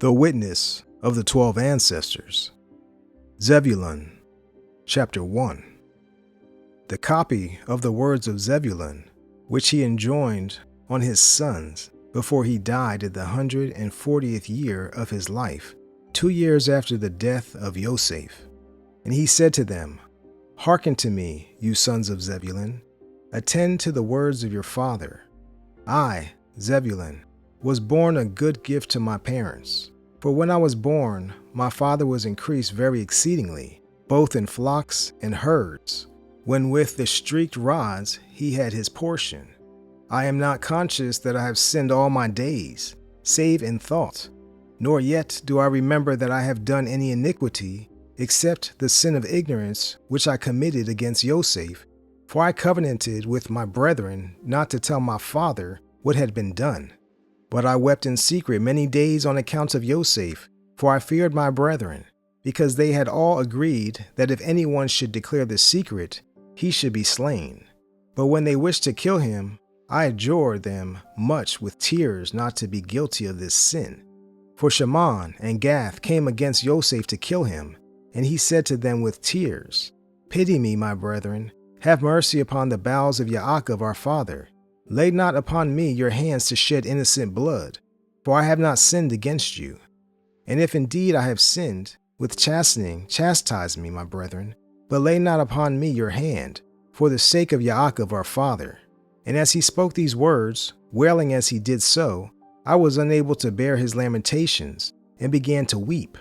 The Witness of the 12 Ancestors. Zebulun, Chapter 1. The copy of the words of Zebulun, which he enjoined on his sons before he died at the 140th year of his life, 2 years after the death of Yoseph. And he said to them, Hearken to me, you sons of Zebulun, attend to the words of your father. I, Zebulun, was born a good gift to my parents. For when I was born, my father was increased very exceedingly, both in flocks and herds, when with the streaked rods he had his portion. I am not conscious that I have sinned all my days, save in thought, nor yet do I remember that I have done any iniquity, except the sin of ignorance which I committed against Yoseph, for I covenanted with my brethren not to tell my father what had been done. But I wept in secret many days on account of Yoseph, for I feared my brethren, because they had all agreed that if anyone should declare the secret, he should be slain. But when they wished to kill him, I adjured them much with tears not to be guilty of this sin. For Shimon and Gath came against Yoseph to kill him, and he said to them with tears, Pity me, my brethren, have mercy upon the bowels of Yaʿaqob our father. Lay not upon me your hands to shed innocent blood, for I have not sinned against you. And if indeed I have sinned, with chastening chastise me, my brethren, but lay not upon me your hand, for the sake of Yaʔaqob our father. And as he spoke these words, wailing as he did so, I was unable to bear his lamentations, and began to weep.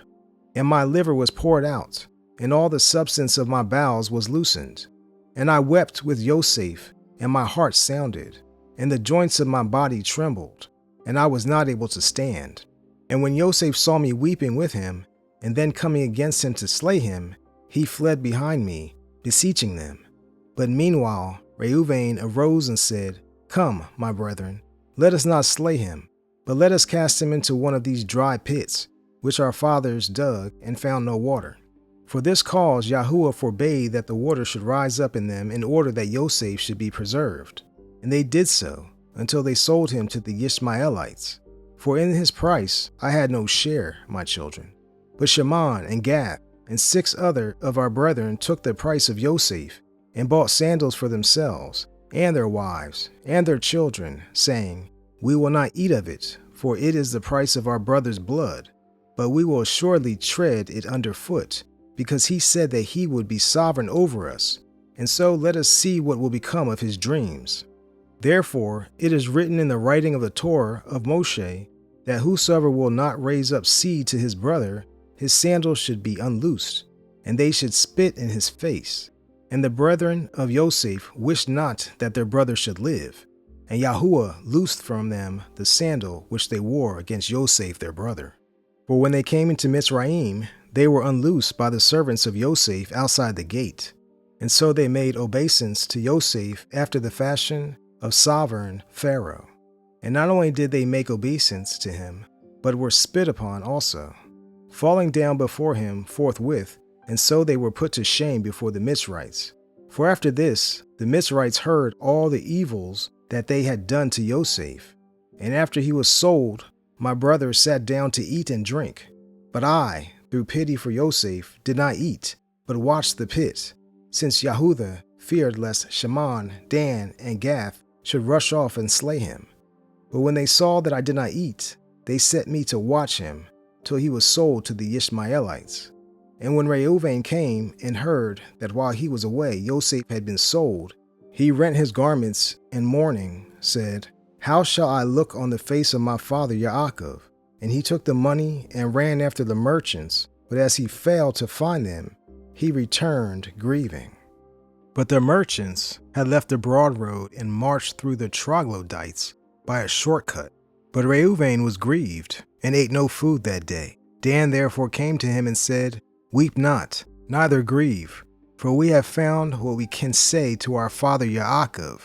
And my liver was poured out, and all the substance of my bowels was loosened. And I wept with Yoseph, and my heart sounded, and the joints of my body trembled, and I was not able to stand. And when Yoseph saw me weeping with him, and then coming against him to slay him, he fled behind me, beseeching them. But meanwhile Reuven arose and said, Come, my brethren, let us not slay him, but let us cast him into one of these dry pits, which our fathers dug and found no water. For this cause Yahuah forbade that the water should rise up in them in order that Yoseph should be preserved. And they did so until they sold him to the Ishmaelites. For in his price I had no share, my children. But Shimon and Gath and 6 other of our brethren took the price of Yoseph and bought sandals for themselves and their wives and their children, saying, We will not eat of it, for it is the price of our brother's blood, but we will assuredly tread it underfoot, because he said that he would be sovereign over us, and so let us see what will become of his dreams. Therefore, it is written in the writing of the Torah of Moshe that whosoever will not raise up seed to his brother, his sandals should be unloosed, and they should spit in his face. And the brethren of Yoseph wished not that their brother should live, and Yahuah loosed from them the sandal which they wore against Yoseph their brother. For when they came into Mizraim, they were unloosed by the servants of Yoseph outside the gate. And so they made obeisance to Yoseph after the fashion of sovereign Pharaoh. And not only did they make obeisance to him, but were spit upon also, falling down before him forthwith, and so they were put to shame before the Mizrites. For after this, the Mizrites heard all the evils that they had done to Yoseph. And after he was sold, my brothers sat down to eat and drink. But I, through pity for Yoseph, did not eat, but watched the pit, since Yahudah feared lest Shimon, Dan, and Gath should rush off and slay him. But when they saw that I did not eat, they set me to watch him till he was sold to the Ishmaelites. And when Reuven came and heard that while he was away Yoseph had been sold, he rent his garments and mourning said, How shall I look on the face of my father Yaʔaqob? And he took the money and ran after the merchants, but as he failed to find them, he returned grieving. But the merchants had left the broad road and marched through the troglodytes by a shortcut. But Reuven was grieved and ate no food that day. Dan therefore came to him and said, Weep not, neither grieve, for we have found what we can say to our father Yaʔaqob.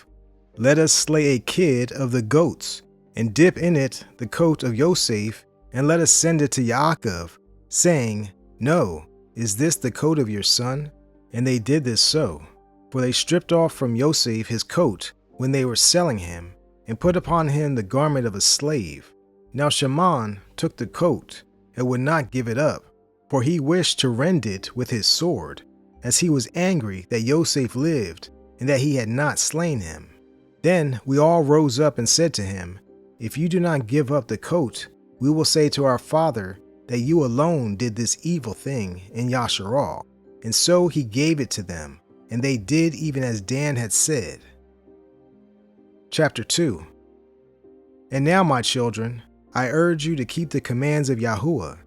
Let us slay a kid of the goats, and dip in it the coat of Yoseph, and let us send it to Yaʔaqob, saying, Know, is this the coat of your son? And they did this so. For they stripped off from Yoseph his coat when they were selling him, and put upon him the garment of a slave. Now Shimon took the coat, and would not give it up, for he wished to rend it with his sword, as he was angry that Yoseph lived and that he had not slain him. Then we all rose up and said to him, "If you do not give up the coat, we will say to our father that you alone did this evil thing in Yasharal." And so he gave it to them, and they did even as Dan had said. Chapter 2. And now, my children, I urge you to keep the commands of Yahuah,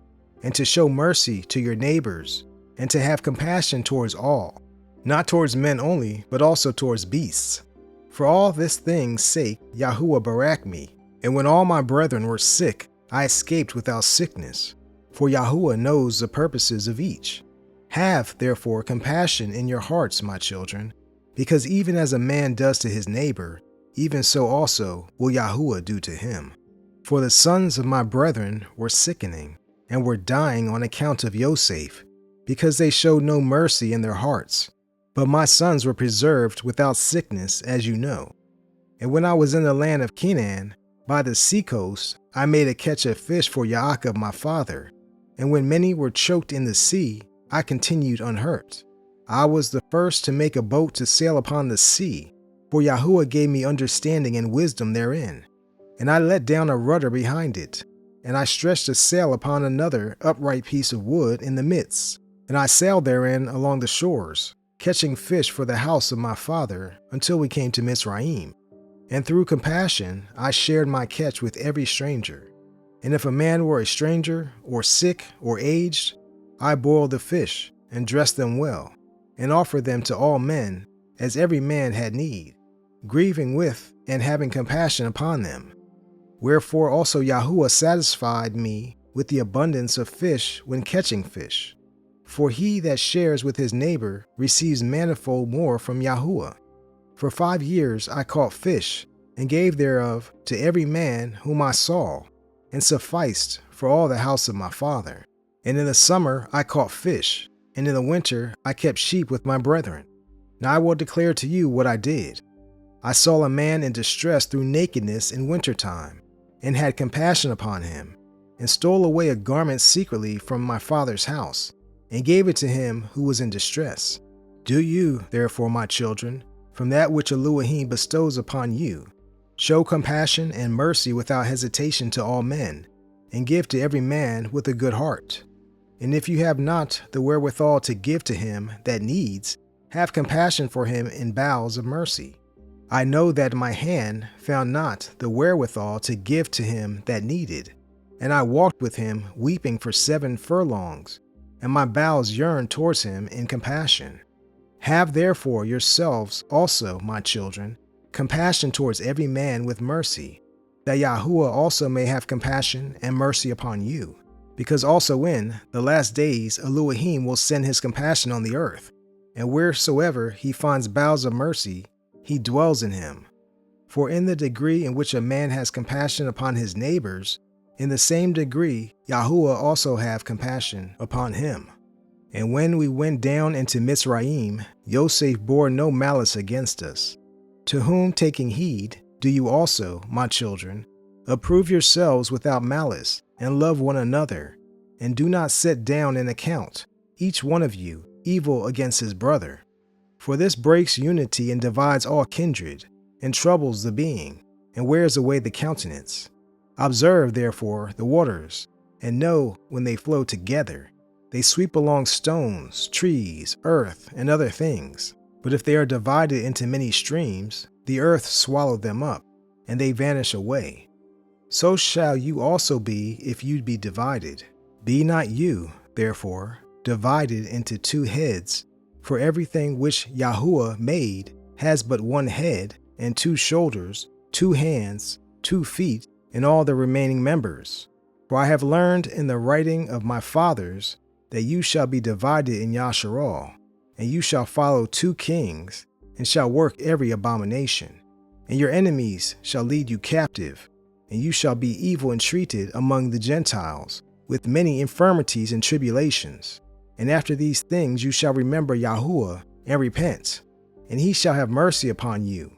and to show mercy to your neighbors, and to have compassion towards all, not towards men only, but also towards beasts. For all this thing's sake Yahuah barak me, and when all my brethren were sick, I escaped without sickness, for Yahuah knows the purposes of each. Have, therefore, compassion in your hearts, my children, because even as a man does to his neighbor, even so also will Yahuah do to him. For the sons of my brethren were sickening, and were dying on account of Yoseph, because they showed no mercy in their hearts. But my sons were preserved without sickness, as you know. And when I was in the land of Canaan, by the seacoast, I made a catch of fish for Yaʿaqob my father. And when many were choked in the sea, I continued unhurt. I was the first to make a boat to sail upon the sea, for Yahuah gave me understanding and wisdom therein. And I let down a rudder behind it, and I stretched a sail upon another upright piece of wood in the midst. And I sailed therein along the shores, catching fish for the house of my father, until we came to Mizraim. And through compassion I shared my catch with every stranger. And if a man were a stranger, or sick, or aged, I boiled the fish, and dressed them well, and offered them to all men, as every man had need, grieving with and having compassion upon them. Wherefore also Yahuah satisfied me with the abundance of fish when catching fish. For he that shares with his neighbor receives manifold more from Yahuah. For 5 years I caught fish, and gave thereof to every man whom I saw, and sufficed for all the house of my father. And in the summer I caught fish, and in the winter I kept sheep with my brethren. Now I will declare to you what I did. I saw a man in distress through nakedness in winter time, and had compassion upon him, and stole away a garment secretly from my father's house, and gave it to him who was in distress. Do you, therefore, my children, from that which Elohim bestows upon you, show compassion and mercy without hesitation to all men, and give to every man with a good heart. And if you have not the wherewithal to give to him that needs, have compassion for him in bowels of mercy. I know that my hand found not the wherewithal to give to him that needed, and I walked with him weeping for 7 furlongs, and my bowels yearned towards him in compassion. Have therefore yourselves also, my children, compassion towards every man with mercy, that Yahuah also may have compassion and mercy upon you. Because also in the last days Elohim will send his compassion on the earth, and wheresoever he finds bowels of mercy, he dwells in him. For in the degree in which a man has compassion upon his neighbors, in the same degree Yahuah also have compassion upon him. And when we went down into Mizraim, Yoseph bore no malice against us. To whom taking heed, do you also, my children, approve yourselves without malice, and love one another, and do not set down an account, each one of you, evil against his brother. For this breaks unity and divides all kindred, and troubles the being, and wears away the countenance. Observe, therefore, the waters, and know when they flow together. They sweep along stones, trees, earth, and other things. But if they are divided into many streams, the earth swallowed them up, and they vanish away. So shall you also be if you be divided. Be not you, therefore, divided into 2 heads, for everything which Yahuah made has but 1 head, and 2 shoulders, 2 hands, 2 feet, and all the remaining members. For I have learned in the writing of my fathers that you shall be divided in Yasharal, and you shall follow 2 kings, and shall work every abomination. And your enemies shall lead you captive, and you shall be evil entreated among the Gentiles, with many infirmities and tribulations. And after these things you shall remember Yahuah, and repent, and he shall have mercy upon you.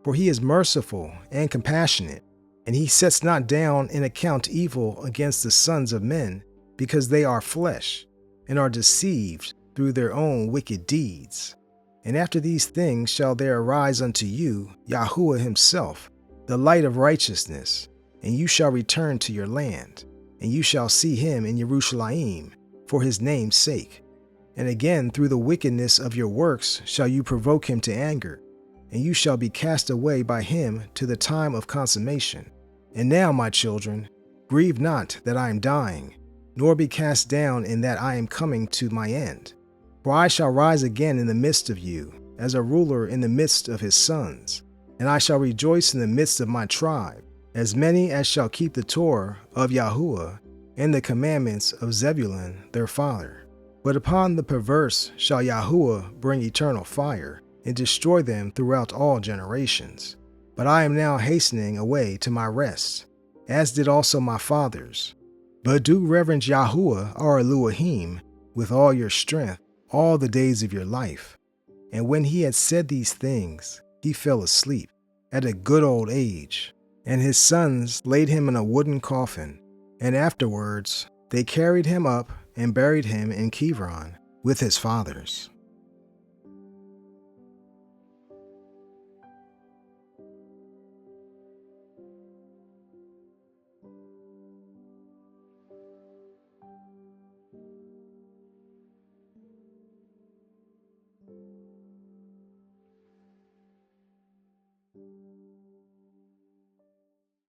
For he is merciful and compassionate, and he sets not down in account evil against the sons of men, because they are flesh, and are deceived through their own wicked deeds. And after these things shall there arise unto you Yahuah himself, the light of righteousness, and you shall return to your land, and you shall see him in Jerusalem, for his name's sake. And again through the wickedness of your works shall you provoke him to anger, and you shall be cast away by him to the time of consummation. And now, my children, grieve not that I am dying, nor be cast down in that I am coming to my end. For I shall rise again in the midst of you, as a ruler in the midst of his sons, and I shall rejoice in the midst of my tribe, as many as shall keep the Torah of Yahuah and the commandments of Zebulun their father. But upon the perverse shall Yahuah bring eternal fire, and destroy them throughout all generations. But I am now hastening away to my rest, as did also my fathers. But do reverence Yahuah our Elohim with all your strength all the days of your life. And when he had said these things, he fell asleep at a good old age, and his sons laid him in a wooden coffin, and afterwards they carried him up and buried him in Kivron with his fathers.